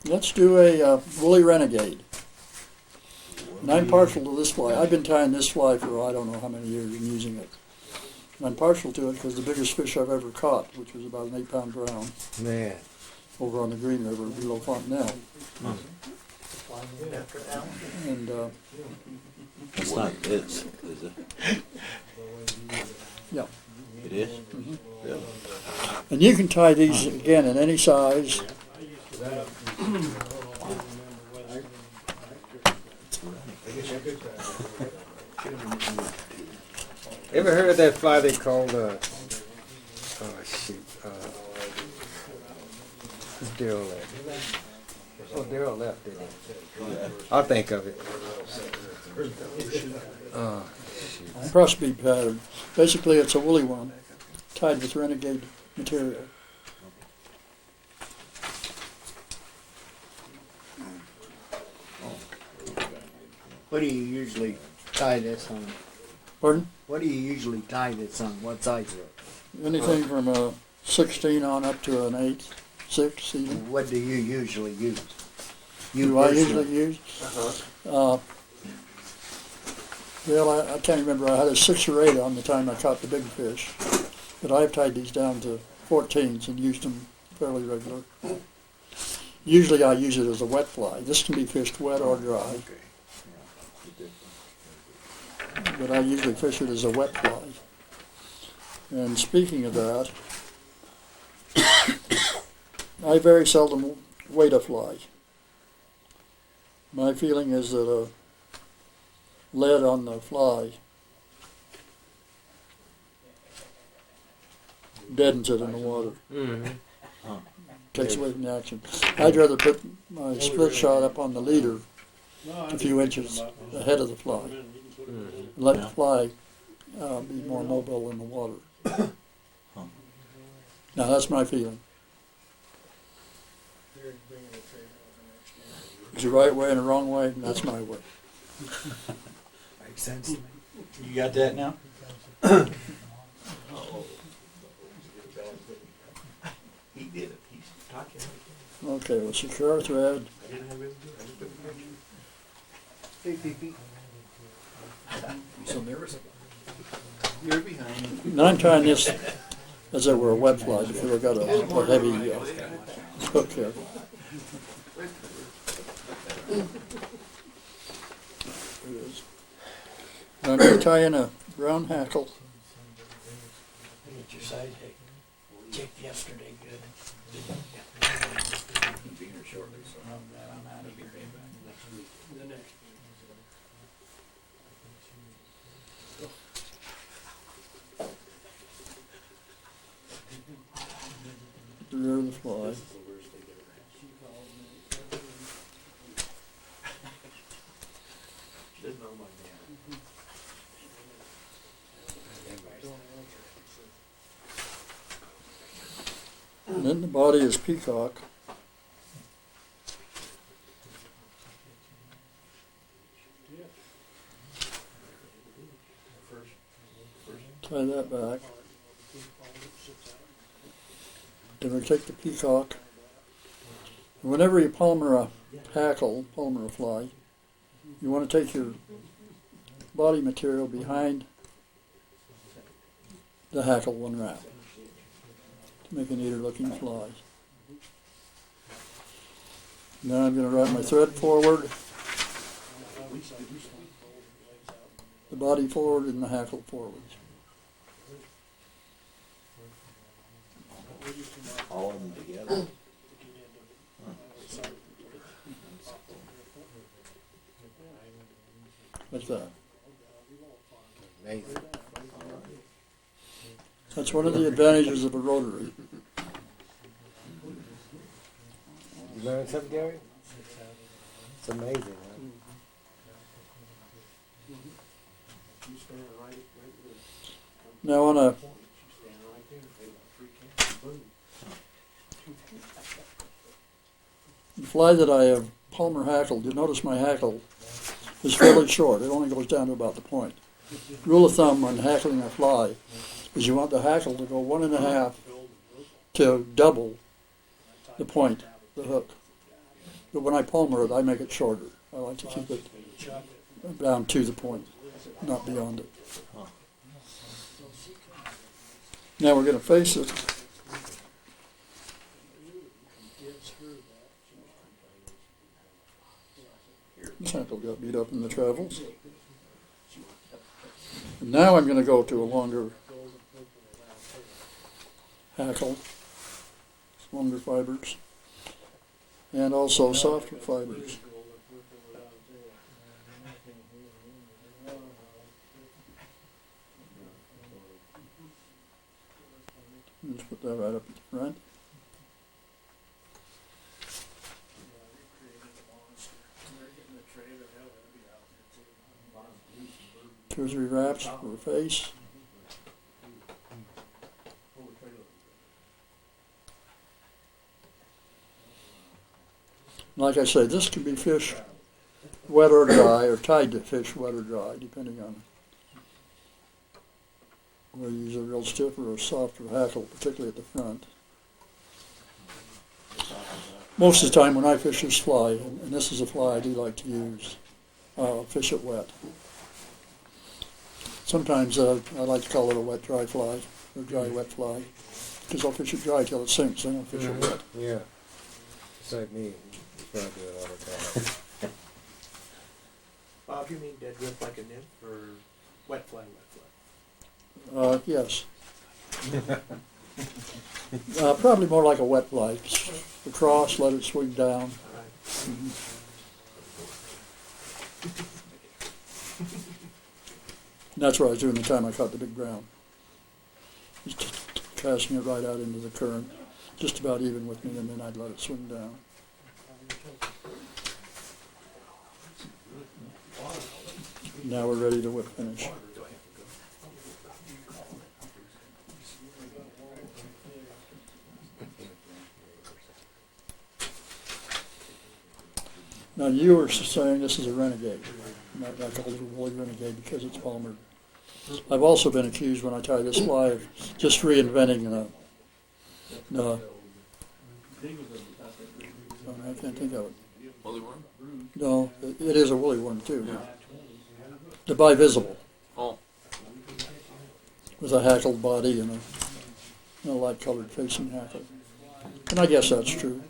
Let's do a Woolly Renegade. And I'm partial to this fly. I've been tying this fly for I don't know how many years and using it. And I'm partial to it because the biggest fish I've ever caught, which was about an 8-pound brown, Man. over on the Green River below Fontenelle. And It's not this, is it? yeah. It is? Mm-hmm. Really? And you can tie these again in any size. Ever heard of that fly they called, oh shoot, Daryl left. Oh, Daryl left, didn't he? I'll think of it. Oh, shoot. Crossbead pattern. Basically, it's a woolly one tied with renegade material. What do you usually tie this on? Pardon? What do you usually tie this on? What size is it? Anything from a 16 on up to an 8, 6 even. What do you usually use? Do I personally? usually use? Well, I can't remember. I had a 6 or 8 on the time I caught the big fish. But I've tied these down to 14s and used them fairly regular. Usually I use it as a wet fly. This can be fished wet or dry. But I usually fish it as a wet fly. And speaking of that, I very seldom weight a fly. My feeling is that a lead on the fly deadens it in the water. Mm-hmm. Takes away from the action. I'd rather put my split shot up on the leader a few inches ahead of the fly. Mm-hmm. Let the fly be more mobile in the water. Now that's my feeling. There's a right way and a wrong way, and that's my way. Makes sense to me. You got that now? He did it. He's talking. Okay, we'll secure our thread. So nervous. You're behind. And I'm tying this as though we're a wet fly because I've got a heavy hook here. There it is. I'm going to tie in a brown hackle. Get your size checked yesterday, good. Be here shortly, so I'm out of here. The rear of the fly. And then the body is peacock. Tie that back. Then we take the peacock. And whenever you palmer a hackle, palmer a fly, you want to take your body material behind the hackle one wrap to make a neater looking fly. Now I'm going to wrap my thread forward, the body forward and the hackle forward. all of them together. What's that? Amazing. That's one of the advantages of a rotary. You learn something, Gary? It's amazing, huh? Now on a fly that I have palmer hackled, you notice my hackle is fairly short. It only goes down to about the point. Rule of thumb when hackling a fly is you want the hackle to go 1.5 to double the point, the hook. But when I palmer it, I make it shorter. I like to keep it down to the point, not beyond it. Now we're going to face it. This handle got beat up in the travels. And now I'm going to go to a longer hackle, longer fibers, and also softer fibers. Just put that right up at the front. Two or three wraps for a face. Like I say, this can be fished wet or dry, or tied to fish wet or dry, depending on whether you use a real stiff or a softer hackle, particularly at the front. Most of the time when I fish this fly, and this is a fly I do like to use, I'll fish it wet. Sometimes I like to call it a wet dry fly, or dry wet fly, because I'll fish it dry till it sinks, then I'll fish it wet. Yeah. It's like me. I do it all the time. Bob, you mean dead drift like a nymph or wet fly, Yes. Probably more like a wet fly. Across, let it swing down. Mm-hmm. And that's what I was doing the time I caught the big brown. Just casting it right out into the current, just about even with me, and then I'd let it swing down. Now we're ready to whip finish. Now you were saying this is a Renegade. I call it a Woolly Renegade because it's palmered. I've also been accused when I tie this fly of just reinventing no, I can't think of it. Woolly worm? No, it is a woolly worm too. Yeah. The bivisible. Oh. With a hackled body and a light colored facing hackle. And I guess that's true.